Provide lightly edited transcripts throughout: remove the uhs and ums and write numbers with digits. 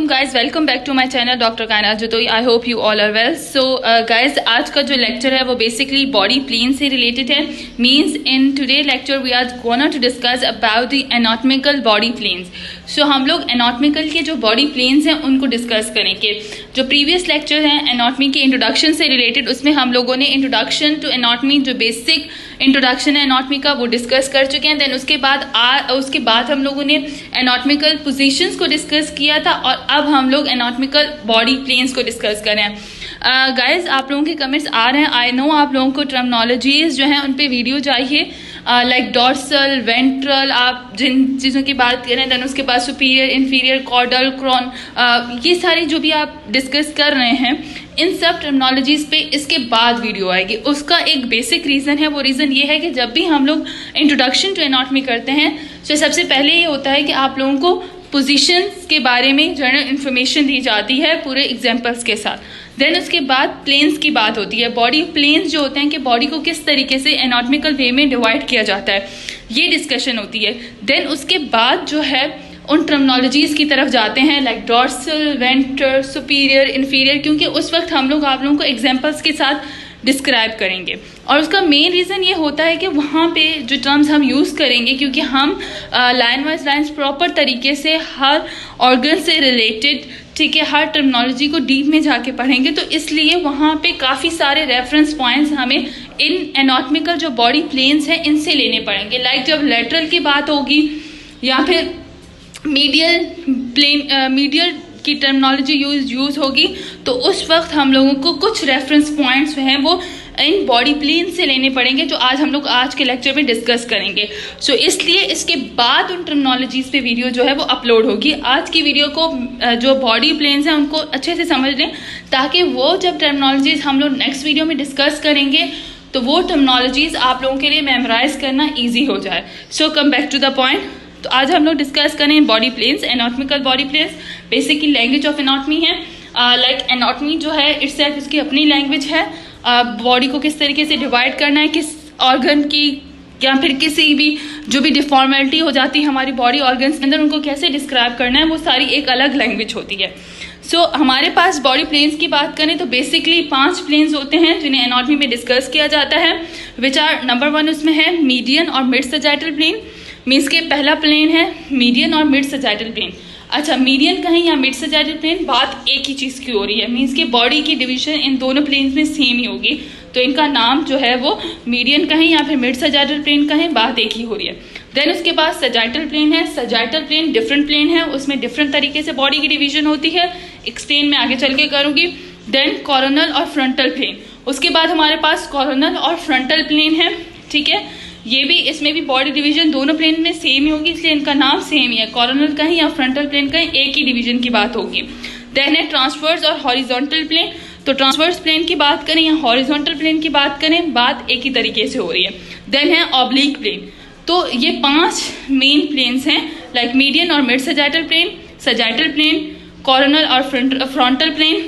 guys, welcome back to my channel Dr. Kainat Jatoi. I hope you all are well. So guys, आज का जो lecture है वो basically body plane से related है. Means in today lecture we are gonna to discuss about the anatomical body planes. So हम लोग anatomical के जो बॉडी प्लेन्स हैं उनको डिस्कस करेंगे. जो प्रीवियस लेक्चर हैं एनाटॉमी के इंट्रोडक्शन से रिलेटेड, उसमें हम लोगों ने इंट्रोडक्शन टू एनाटॉमी, जो बेसिक इंट्रोडक्शन है एनाटॉमी का, वो डिस्कस कर चुके हैं. देन उसके बाद हम लोगों ने एनाटॉमिकल पोजीशंस को डिस्कस किया था और अब हम लोग एनाटॉमिकल बॉडी प्लेन्स को डिस्कस कर रहे हैं. गाइज आप लोगों के कमेंट्स आ रहे हैं. आई नो आप लोगों को टर्मिनोलॉजीज जो हैं उन पे वीडियो चाहिए, लाइक डॉर्सल, वेंट्रल, आप जिन चीज़ों की बात करें. देन उसके बाद सुपीरियर, इन्फीरियर, कॉर्डल, क्रॉन, ये सारी जो भी आप डिस्कस कर रहे हैं इन सब टर्मिनोलॉजीज पे इसके बाद वीडियो आएगी. उसका एक बेसिक रीज़न है. वो रीज़न ये है कि जब भी हम लोग इंट्रोडक्शन टू एनाटॉमी करते हैं तो सबसे पहले ये होता है कि आप लोगों को पोजीशंस के बारे में जनरल इन्फॉर्मेशन दी जाती है पूरे एग्जाम्पल्स के साथ. देन उसके बाद प्लेन्स की बात होती है. बॉडी प्लेन्स जो होते हैं कि बॉडी को किस तरीके से एनाटॉमिकल वे में डिवाइड किया जाता है, ये डिस्कशन होती है. देन उसके बाद जो है उन टर्मिनोलॉजीज की तरफ जाते हैं, like dorsal, ventral, superior, inferior, क्योंकि उस वक्त हम लोग आप लोगों को एग्जाम्पल्स के साथ डिस्क्राइब करेंगे. और उसका मेन रीज़न ये होता है कि वहाँ पे जो टर्म्स हम यूज़ करेंगे, क्योंकि हम लाइन वाइज लाइन्स प्रॉपर तरीके से हर ऑर्गन से रिलेटेड, ठीक है, हर टर्मिनोलॉजी को डीप में जाके पढ़ेंगे, तो इसलिए वहाँ पे काफ़ी सारे रेफरेंस पॉइंट्स हमें इन एनाटॉमिकल जो बॉडी प्लेन्स हैं इनसे लेने पड़ेंगे. लाइक जब लेटरल की बात होगी या फिर मीडियल प्लेन, मीडियल की टर्मिनोलॉजी यूज होगी, तो उस वक्त हम लोगों को कुछ रेफरेंस पॉइंट्स हैं वो इन बॉडी प्लेन से लेने पड़ेंगे, जो आज हम लोग आज के लेक्चर में डिस्कस करेंगे. सो इसलिए इसके बाद उन टर्मिनोलॉजीज पे वीडियो जो है वो अपलोड होगी. आज की वीडियो को जो बॉडी प्लेन्स हैं उनको अच्छे से समझ लें, ताकि वो जब टर्मिनोलॉजीज हम लोग नेक्स्ट वीडियो में डिस्कस करेंगे तो वो टर्मिनोलॉजीज आप लोगों के लिए मेमोराइज करना ईजी हो जाए. So come back to the point. तो आज हम लोग डिस्कस करें body planes, anatomical body planes. Basically language of anatomy है. लाइक एनाटॉमी जो है इटसेल्फ इसकी अपनी लैंग्वेज है. बॉडी को किस तरीके से डिवाइड करना है, किस ऑर्गन की या फिर किसी भी जो भी डिफॉर्मेलिटी हो जाती है हमारी बॉडी ऑर्गन्स के अंदर, उनको कैसे डिस्क्राइब करना है, वो सारी एक अलग लैंग्वेज होती है. सो हमारे पास बॉडी प्लेन्स की बात करें तो बेसिकली 5 प्लेन्स होते हैं जिन्हें एनाटॉमी में डिस्कस किया जाता है, विच आर नंबर 1 उसमें है मीडियन और मिड सैजिटल प्लेन. मीन्स के पहला प्लेन है मीडियन और मिड सैजिटल प्लेन. अच्छा, मीडियन कहें या मिड सैजिटल प्लेन, बात एक ही चीज़ की हो रही है. मीन्स के बॉडी की डिवीजन इन दोनों प्लेन्स में सेम ही होगी, तो इनका नाम जो है वो मीडियन कहें या फिर मिड सैजिटल प्लेन कहें, बात एक ही हो रही है. देन उसके बाद सैजिटल प्लेन है. सैजिटल प्लेन डिफरेंट प्लेन है, उसमें डिफरेंट तरीके से बॉडी की डिवीजन होती है. एक्सप्लेन मैं आगे चल के करूँगी. देन कॉरोनल और फ्रंटल प्लेन. उसके बाद हमारे पास कॉरोनल और फ्रंटल प्लेन है, ठीक है. ये भी, इसमें भी बॉडी डिवीजन दोनों प्लेन में सेम ही होगी, इसलिए इनका नाम सेम ही है. कॉरोनल कहीं या फ्रंटल प्लेन कहीं, एक ही डिवीजन की बात होगी. देन है ट्रांसवर्स और हॉरिजॉन्टल प्लेन. तो ट्रांसवर्स प्लेन की बात करें या हॉरिजॉन्टल प्लेन की बात करें, बात एक ही तरीके से हो रही है. देन है ऑब्लिक प्लेन. तो ये 5 मेन प्लेन्स हैं, लाइक मीडियन और mid sagittal plane, sagittal plane, coronal और फ्रंटल प्लेन,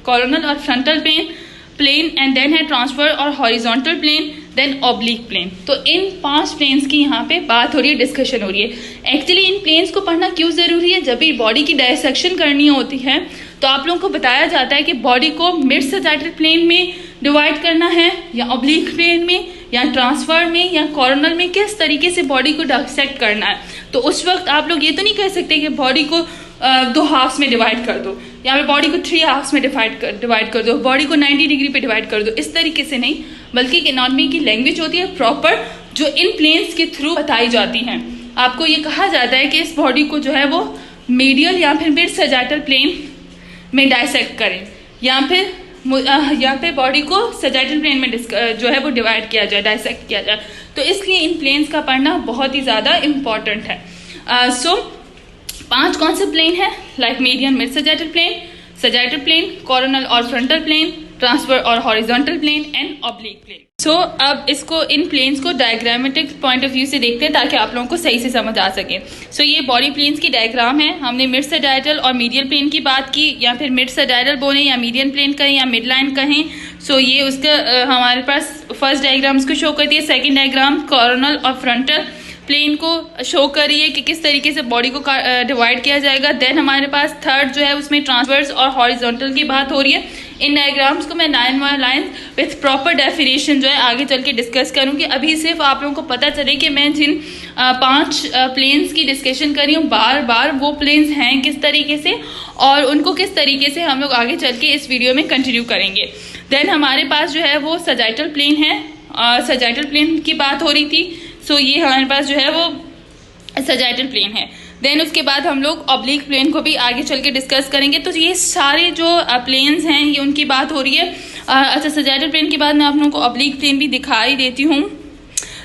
कॉरोनल और फ्रंटल प्लेन, एंड देन है ट्रांसफर और horizontal plane, then oblique plane. तो इन 5 प्लेन्स की यहाँ पे बात हो रही है, डिस्कशन हो रही है. एक्चुअली इन प्लेन्स को पढ़ना क्यों जरूरी है? जब भी बॉडी की डायसेक्शन करनी होती है तो आप लोगों को बताया जाता है कि बॉडी को मिड सैजिटल प्लेन में डिवाइड करना है या ऑब्लिक प्लेन में या ट्रांसफर में या कॉर्नल में, किस तरीके से बॉडी को डायसेक्ट करना है. तो उस वक्त आप लोग ये तो नहीं कह सकते कि बॉडी को 2 हाफ्स में डिवाइड कर दो या फिर बॉडी को 3 हाफ्स में डिवाइड कर दो, बॉडी को 90 डिग्री पे डिवाइड कर दो. इस तरीके से नहीं, बल्कि एनाटॉमी की लैंग्वेज होती है प्रॉपर, जो इन प्लेन्स के थ्रू बताई जाती हैं. आपको ये कहा जाता है कि इस बॉडी को जो है वो मीडियल या फिर मिड सैजिटल प्लेन में डायसेक्ट करें, या फिर बॉडी को सैजिटल प्लेन में जो है वो डिवाइड किया जाए, डायसेक्ट किया जाए. तो इसलिए इन प्लेन्स का पढ़ना बहुत ही ज़्यादा इम्पॉर्टेंट है. 5 कौन से प्लेन है? Like median, mid sagittal plane, coronal और फ्रंटल प्लेन, ट्रांसफर और horizontal plane, and oblique plane. So अब इसको, इन प्लेन्स को डायग्रामेटिक पॉइंट ऑफ व्यू से देखते हैं ताकि आप लोगों को सही से समझ आ सके. सो ये बॉडी प्लेन्स की डायग्राम है. हमने मिड सैजिटल और मीडियल प्लेन की बात की, या फिर मिड सैजिटल बोले या मीडियन प्लेन कहें या मिड लाइन कहें. सो ये उसका हमारे पास फर्स्ट डायग्राम इसको शो करती है. सेकेंड डायग्राम कॉरोनल और फ्रंटल. प्लेन को शो कर रही है कि किस तरीके से बॉडी को डिवाइड किया जाएगा। देन हमारे पास थर्ड जो है उसमें ट्रांसवर्स और हॉरिजॉन्टल की बात हो रही है। इन डायग्राम्स को मैं line by line with proper definition जो है आगे चल के डिस्कस करूंगी। अभी सिर्फ आप लोगों को पता चले कि मैं जिन 5 प्लेन्स की डिस्कशन कर रही हूँ बार बार वो प्लेन्स हैं किस तरीके से और उनको किस तरीके से हम लोग आगे चल के इस वीडियो में कंटिन्यू करेंगे। देन हमारे पास जो है वो सजाइटल प्लेन है, सजाइटल प्लेन की बात हो रही थी। सो ये हमारे पास जो है वो सजाइटल प्लेन है। देन उसके बाद हम लोग ऑब्लिक प्लेन को भी आगे चल के डिस्कस करेंगे। तो ये सारे जो प्लेन्स हैं ये उनकी बात हो रही है। अच्छा, सजाइटल प्लेन के बाद मैं आप लोगों को ऑब्लिक प्लेन भी दिखाई देती हूँ।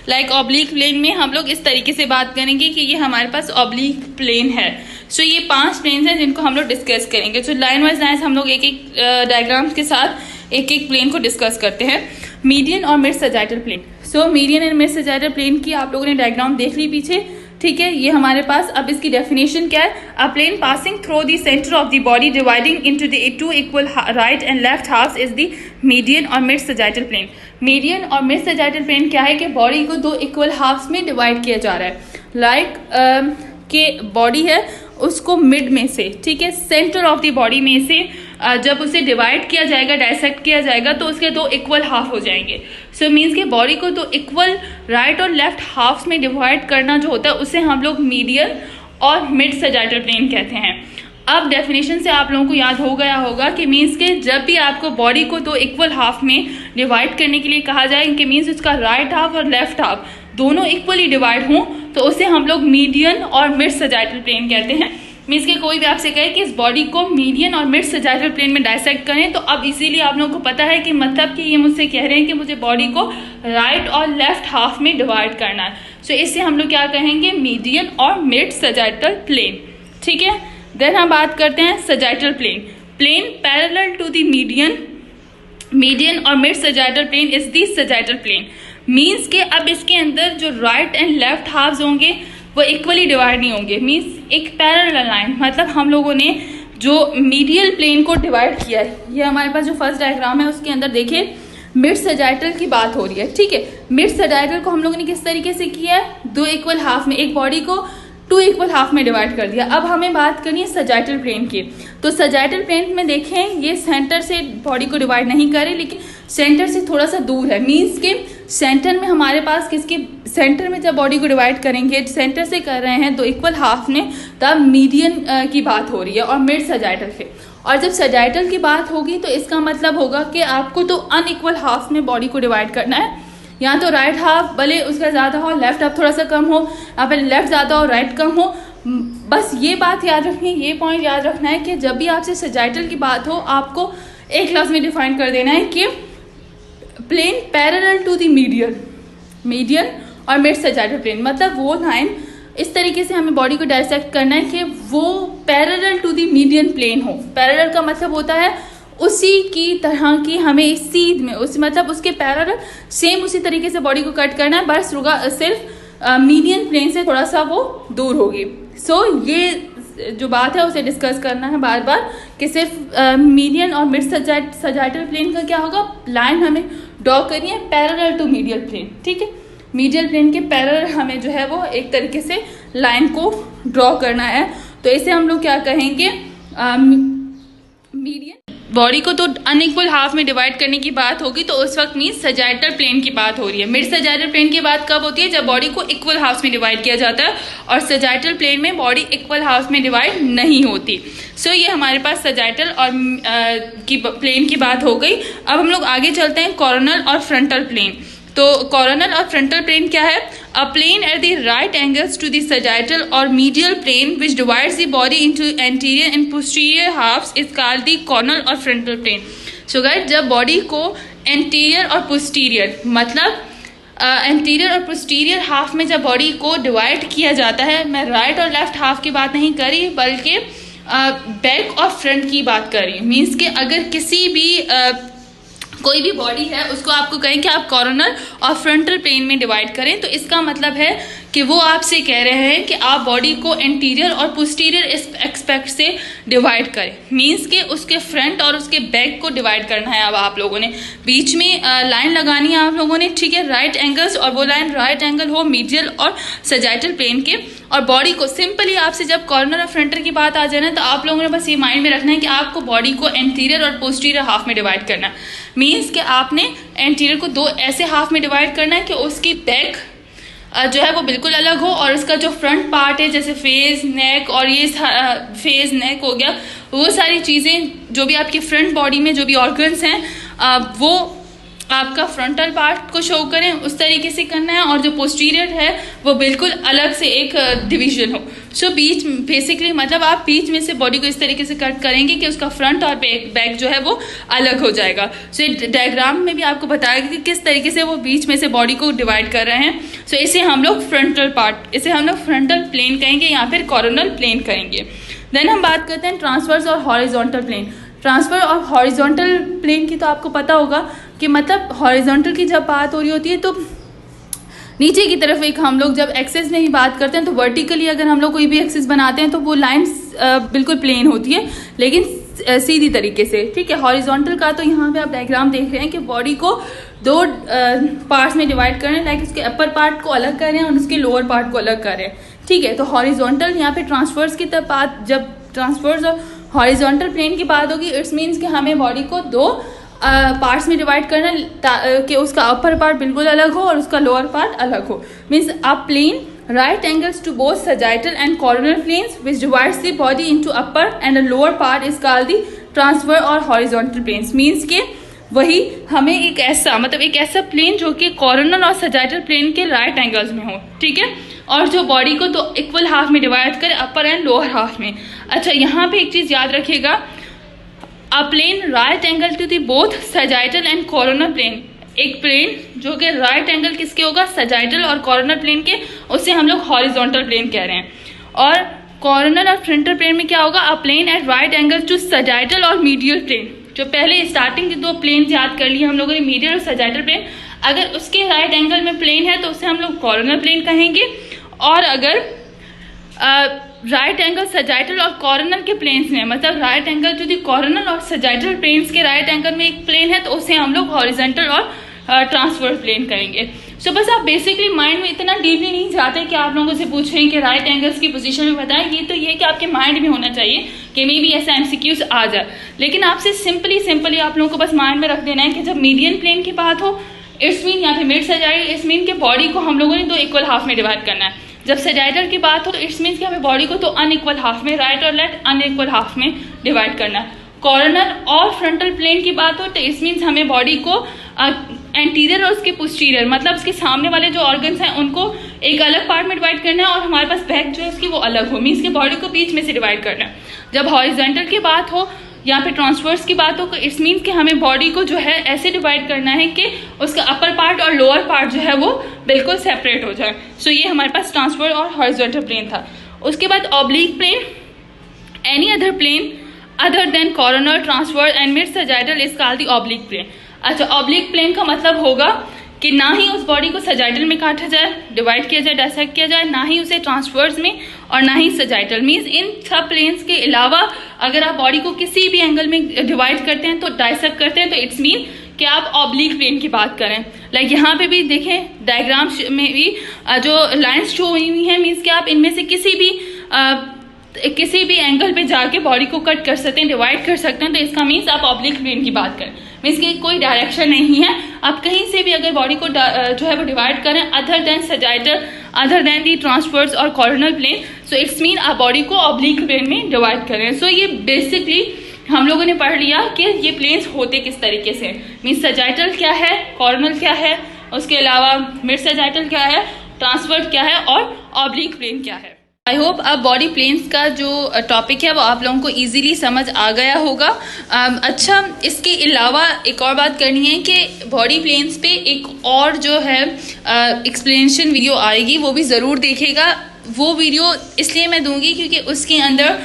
लाइक ऑब्लिक प्लेन में हम लोग इस तरीके से बात करेंगे कि ये हमारे पास ऑब्लिक प्लेन है। सो ये 5 प्लेन्स हैं जिनको हम लोग डिस्कस करेंगे। सो लाइन वाइज लाइन हम लोग एक एक डायग्राम के साथ एक एक प्लेन को डिस्कस करते हैं। मीडियन और mid sagittal plane. So median and mid sagittal plane की आप लोगों ने डायग्राम देख ली पीछे, ठीक है। ये हमारे पास अब इसकी डेफिनेशन क्या है। A plane passing through the centre of the body dividing into the 2 equal right and left halves is the median और मिड सजाइटल प्लेन। मीडियन और मिड सजाइटल प्लेन क्या है कि बॉडी को 2 इक्वल हाफ्स में divide किया जा रहा है। लाइक के बॉडी है उसको मिड में से, ठीक है, सेंटर ऑफ द बॉडी में से जब उसे डिवाइड किया जाएगा, डायसेक्ट किया जाएगा तो उसके 2 इक्वल हाफ हो जाएंगे। सो मीन्स के बॉडी को 2 इक्वल राइट और लेफ्ट हाफ्स में डिवाइड करना जो होता है उसे हम लोग मीडियन और मिड सजाइटल प्लेन कहते हैं। अब डेफिनेशन से आप लोगों को याद हो गया होगा कि मीन्स के जब भी आपको बॉडी को 2 इक्वल हाफ में डिवाइड करने के लिए कहा जाए कि मीन्स उसका राइट हाफ और लेफ्ट हाफ दोनों इक्वली डिवाइड हों तो उसे हम लोग मीडियन और मिड सजाइटल प्लेन कहते हैं। मीन्स के कोई भी आपसे कहे कि इस बॉडी को मीडियन और मिड सजाइटल प्लेन में डायसेक्ट करें तो अब इसीलिए आप लोगों को पता है कि मतलब कि ये मुझसे कह रहे हैं कि मुझे बॉडी को राइट और लेफ्ट हाफ में डिवाइड करना है। सो इससे हम लोग क्या कहेंगे, मीडियन और मिड सजाइटल प्लेन, ठीक है। देन हम बात करते हैं sagittal plane. Plane parallel to the median और mid sagittal plane is the sagittal plane. Means के अब इसके अंदर जो राइट एंड लेफ्ट हाफ्स होंगे वो इक्वली डिवाइड नहीं होंगे। मीन्स एक पैरेलल लाइन, मतलब हम लोगों ने जो मीडियल प्लेन को डिवाइड किया है, ये हमारे पास जो फर्स्ट डायग्राम है उसके अंदर देखिए मिड सजाइटल की बात हो रही है, ठीक है। मिड सजाइटल को हम लोगों ने किस तरीके से किया है, 2 इक्वल हाफ में, एक बॉडी को 2 इक्वल हाफ में डिवाइड कर दिया। अब हमें बात करनी है सजाइटल प्लेन की। तो सजाइटल प्लेन में देखें ये सेंटर से बॉडी को डिवाइड नहीं करे लेकिन सेंटर से थोड़ा सा दूर है। मीन्स के सेंटर में हमारे पास किसके सेंटर में जब बॉडी को डिवाइड करेंगे, सेंटर से कर रहे हैं 2 इक्वल हाफ में, तब मीडियन की बात हो रही है और मिड सजाइटल से। और जब सजाइटल की बात होगी तो इसका मतलब होगा कि आपको तो अनइक्वल हाफ में बॉडी को डिवाइड करना है। या तो राइट हाफ भले उसका ज़्यादा हो, लेफ्ट हाफ थोड़ा सा कम हो, या फिर लेफ्ट ज़्यादा हो राइट कम हो। बस ये बात याद रखनी है, ये पॉइंट याद रखना है कि जब भी आपसे सजाइटल की बात हो आपको एक क्लास में डिफाइन कर देना है कि plane parallel to the median और मिड सजाइटल प्लेन, मतलब वो लाइन इस तरीके से हमें बॉडी को डायसेक्ट करना है कि वो parallel to the median plane हो। पैरेलल का मतलब होता है उसी की तरह की, हमें इस सीध में उस मतलब उसके पैरेलल सेम उसी तरीके से बॉडी को कट करना है, बस सिर्फ मीडियन प्लेन से थोड़ा सा वो दूर होगी। सो ये जो बात है उसे डिस्कस करना है बार बार कि सिर्फ मीडियन और मिड सजाइटल प्लेन का क्या होगा, लाइन हमें ड्रॉ करनी है पैरेलल टू मीडियल प्लेन, ठीक है। मीडियल प्लेन के पैरेलल हमें जो है वो एक तरीके से लाइन को ड्रॉ करना है। तो इसे हम लोग क्या कहेंगे, मीडियन बॉडी को तो अनइक्वल हाफ में डिवाइड करने की बात होगी तो उस वक्त मीन्स सजाइटल प्लेन की बात हो रही है। मिड सजाइटल प्लेन की बात कब होती है, जब बॉडी को इक्वल हाफ्स में डिवाइड किया जाता है, और सजाइटल प्लेन में बॉडी इक्वल हाफ्स में डिवाइड नहीं होती। सो ये हमारे पास सजाइटल और प्लेन की बात हो गई। अब हम लोग आगे चलते हैं कॉर्नल और फ्रंटल प्लेन। तो कॉर्नल और फ्रंटल प्लेन क्या है, a plane at the right angles to the sagittal और medial plane which divides the body into anterior and posterior halves is called the coronal और फ्रंटल प्लेन। सो गाइस, जब body को anterior और posterior मतलब anterior और posterior half में जब body को डिवाइड किया जाता है, मैं राइट और लेफ्ट हाफ की बात नहीं करी बल्कि बैक और फ्रंट की बात कर रही हूँ। मीन्स के अगर किसी भी कोई भी बॉडी है उसको आपको कहें कि आप कॉर्नल और फ्रंटल प्लेन में डिवाइड करें तो इसका मतलब है कि वो आपसे कह रहे हैं कि आप बॉडी को एंटीरियर और पोस्टीरियर एक्सपेक्ट से डिवाइड करें। मीन्स कि उसके फ्रंट और उसके बैक को डिवाइड करना है। अब आप लोगों ने बीच में लाइन लगानी है आप लोगों ने, ठीक है, राइट एंगल्स, और वो लाइन राइट एंगल हो मीडियल और सजाइटल प्लेन के। और बॉडी को सिंपली आपसे जब कॉर्नर और फ्रंटर की बात आ जाए ना, तो आप लोगों ने बस ये माइंड में रखना है कि आपको बॉडी को एंटीरियर और पोस्टीरियर हाफ में डिवाइड करना है। मीन्स कि आपने एंटीरियर को दो ऐसे हाफ में डिवाइड करना है कि उसकी बैक जो है वो बिल्कुल अलग हो, और उसका जो फ्रंट पार्ट है जैसे फेस, नेक, और ये फेस, नेक हो गया, वो सारी चीज़ें जो भी आपकी फ्रंट बॉडी में जो भी ऑर्गन्स हैं वो आपका फ्रंटल पार्ट को शो करें, उस तरीके से करना है। और जो पोस्टीरियर है वो बिल्कुल अलग से एक डिवीजन हो। सो बीच बेसिकली मतलब आप बीच में से बॉडी को इस तरीके से कट करेंगे कि उसका फ्रंट और बैक जो है वो अलग हो जाएगा। सो डायग्राम में भी आपको बताएगा कि किस तरीके से वो बीच में से बॉडी को डिवाइड कर रहे हैं। सो इसे हम लोग फ्रंटल पार्ट, इसे हम लोग फ्रंटल प्लेन कहेंगे या फिर कॉर्नल प्लेन कहेंगे। देन हम बात करते हैं ट्रांसवर्स और हॉरिजॉन्टल प्लेन। ट्रांसफर और हॉरिजॉन्टल प्लेन की तो आपको पता होगा कि मतलब हॉरिजॉन्टल की जब बात हो रही होती है तो नीचे की तरफ एक हम लोग जब एक्सेस में भी बात करते हैं तो वर्टिकली अगर हम लोग कोई भी एक्सेस बनाते हैं तो वो लाइंस बिल्कुल प्लेन होती है, लेकिन सीधी तरीके से, ठीक है। हॉरिजॉन्टल का तो यहाँ पे आप डायग्राम देख रहे हैं कि बॉडी को दो पार्ट्स में डिवाइड कर रहे हैं, लाइक उसके अपर पार्ट को अलग कर रहे हैं और उसके लोअर पार्ट को अलग कर रहे हैं, ठीक है। तो हॉरिजॉन्टल यहाँ पे ट्रांसफर्स की तरफ बात, जब ट्रांसफर्स और हॉरिजॉन्टल प्लेन की बात होगी, इट्स मीन्स कि हमें बॉडी को दो पार्ट्स में डिवाइड करना कि उसका अपर पार्ट बिल्कुल अलग हो और उसका लोअर पार्ट अलग हो। Means a plane right angles to both sagittal and coronal planes which divides the body into upper and the lower part is called the transverse or horizontal planes। means के वही हमें एक ऐसा मतलब एक ऐसा प्लेन जो कि कॉर्नल और सजाइटल प्लेन के राइट एंगल्स में हो, ठीक है, और जो बॉडी को तो इक्वल हाफ में डिवाइड करे, अपर एंड लोअर हाफ में। अच्छा, यहाँ पे एक चीज याद रखिएगा, a plane right angle to the both sagittal and coronal plane, एक प्लेन जो कि राइट एंगल किसके होगा, सजाइटल और कॉर्नल प्लेन के, उससे हम लोग हॉरिजॉन्टल प्लेन कह रहे हैं। और कॉर्नल और फ्रंटल प्लेन में क्या होगा, a plane at right angle to sagittal और मीडियल प्लेन। जो पहले स्टार्टिंग के दो प्लेन याद कर लिए हम लोगों ने, मीडियल और सजाइटल प्लेन, अगर उसके राइट एंगल में प्लेन है तो उसे हम लोग कॉर्नल प्लेन कहेंगे। और अगर राइट एंगल सजाइटल और कॉर्नल के प्लेन्स में, मतलब right angle to the coronal और सजाइटल प्लेन्स के राइट एंगल में एक प्लेन है तो उसे हम लोग हॉरिजॉन्टल और ट्रांसवर्स प्लेन करेंगे। सो बस आप बेसिकली माइंड में इतना डीपली नहीं जाते कि आप लोगों से पूछें कि राइट एंगल्स की पोजीशन में बताएं, ये तो ये कि आपके माइंड में होना चाहिए कि मे बी ऐसा एमसीक्यूज आ जाए, लेकिन आपसे सिंपली आप लोगों को बस माइंड में रख देना है कि जब मीडियन प्लेन की बात हो, इट्स मीन यहाँ पे मिड सजाइटल, इट्स मीन के बॉडी को हम लोगों ने दो इक्वल हाफ में डिवाइड करना है। जब सजाइटल की बात हो तो इट्स मीन कि हमें बॉडी को तो अनइक्वल हाफ में, राइट और लेफ्ट अनइक्वल हाफ में डिवाइड करना है। कॉर्नल और फ्रंटल प्लेन की बात हो तो इट्स मीन्स हमें बॉडी को एंटीरियर और उसके पोस्टीरियर, मतलब उसके सामने वाले जो ऑर्गन्स हैं उनको एक अलग पार्ट में डिवाइड करना है, और हमारे पास बैक जो है उसकी वो अलग हो, मीन्स के बॉडी को बीच में से डिवाइड करना है। जब हॉरिजॉन्टल की बात हो यहाँ पे ट्रांसवर्स की बात हो तो इट्स मीन्स कि हमें बॉडी को जो है ऐसे डिवाइड करना है कि उसका अपर पार्ट और लोअर पार्ट जो है वो बिल्कुल सेपरेट हो जाए। सो ये हमारे पास ट्रांसवर्स और हॉरिजॉन्टल प्लेन था। उसके बाद oblique plane, any other plane other than coronal, transverse and mid sagittal is called the oblique plane. अच्छा, ऑब्लिक प्लेन का मतलब होगा कि ना ही उस बॉडी को सजाइटल में काटा जाए, डिवाइड किया जाए, डायसेक्ट किया जाए, ना ही उसे ट्रांसवर्स में और ना ही सजाइटल। मीन्स इन सब प्लेन्स के अलावा अगर आप बॉडी को किसी भी एंगल में डिवाइड करते हैं तो डायसेक्ट करते हैं तो इट्स मीन कि आप ऑब्लिक प्लेन की बात करें। लाइक यहाँ पे भी देखें डायग्राम में भी जो लाइन्स शो हुई हैं, मीन्स कि आप इनमें से किसी भी एंगल पे जाके बॉडी को कट कर सकते हैं, डिवाइड कर सकते हैं, तो इसका मीन्स आप ऑब्लिक प्लेन की बात करें। मीन्स की कोई डायरेक्शन नहीं है, आप कहीं से भी अगर बॉडी को जो है वो डिवाइड करें other than sagittal, other than the transverse और coronal plane, so it's mean आप बॉडी को ऑब्लिक प्लेन में डिवाइड करें। सो ये बेसिकली हम लोगों ने पढ़ लिया कि ये प्लेन्स होते किस तरीके से, मीन्स सजाइटल क्या है, कॉर्नल क्या है, उसके अलावा मिड सजाइटल क्या है, ट्रांसवर्स क्या है और ऑब्लिक प्लेन क्या है। आई होप अब बॉडी प्लेन्स का जो टॉपिक है वो आप लोगों को इजीली समझ आ गया होगा। अच्छा, इसके अलावा एक और बात करनी है कि बॉडी प्लेन्स पे एक और जो है एक्सप्लेनेशन वीडियो आएगी, वो भी ज़रूर देखिएगा। वो वीडियो इसलिए मैं दूंगी क्योंकि उसके अंदर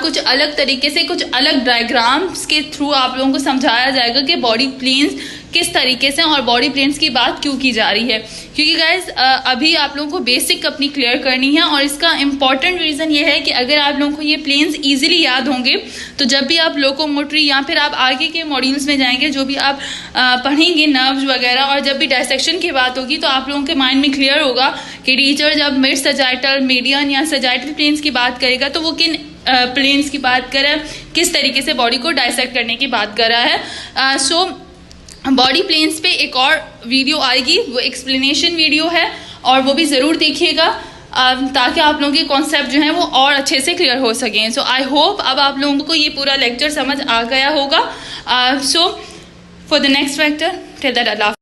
कुछ अलग तरीके से, कुछ अलग डायग्राम्स के थ्रू आप लोगों को समझाया जाएगा कि बॉडी प्लेन्स किस तरीके से और बॉडी प्लेन्स की बात क्यों की जा रही है, क्योंकि गाइज अभी आप लोगों को बेसिक अपनी क्लियर करनी है। और इसका इम्पॉर्टेंट रीज़न ये है कि अगर आप लोगों को ये प्लेन्स ईजिली याद होंगे तो जब भी आप लोकोमोटरी या फिर आप आगे के मॉड्यूल्स में जाएंगे, जो भी आप पढ़ेंगे नर्व्स वगैरह, और जब भी डायसेक्शन की बात होगी तो आप लोगों के माइंड में क्लियर होगा कि टीचर जब मिड सजाइटल, मीडियन या सजाइटल प्लेन्स की बात करेगा तो वो किन प्लेन्स की बात कर रहा है, किस तरीके से बॉडी को डायसेक्ट करने की बात कर रहा है। सो बॉडी प्लेन्स पे एक और वीडियो आएगी, वो एक्सप्लेनेशन वीडियो है और वो भी ज़रूर देखिएगा ताकि आप लोगों के कॉन्सेप्ट जो हैं वो और अच्छे से क्लियर हो सकें। सो आई होप अब आप लोगों को ये पूरा लेक्चर समझ आ गया होगा। So for the next lecture till that Allah.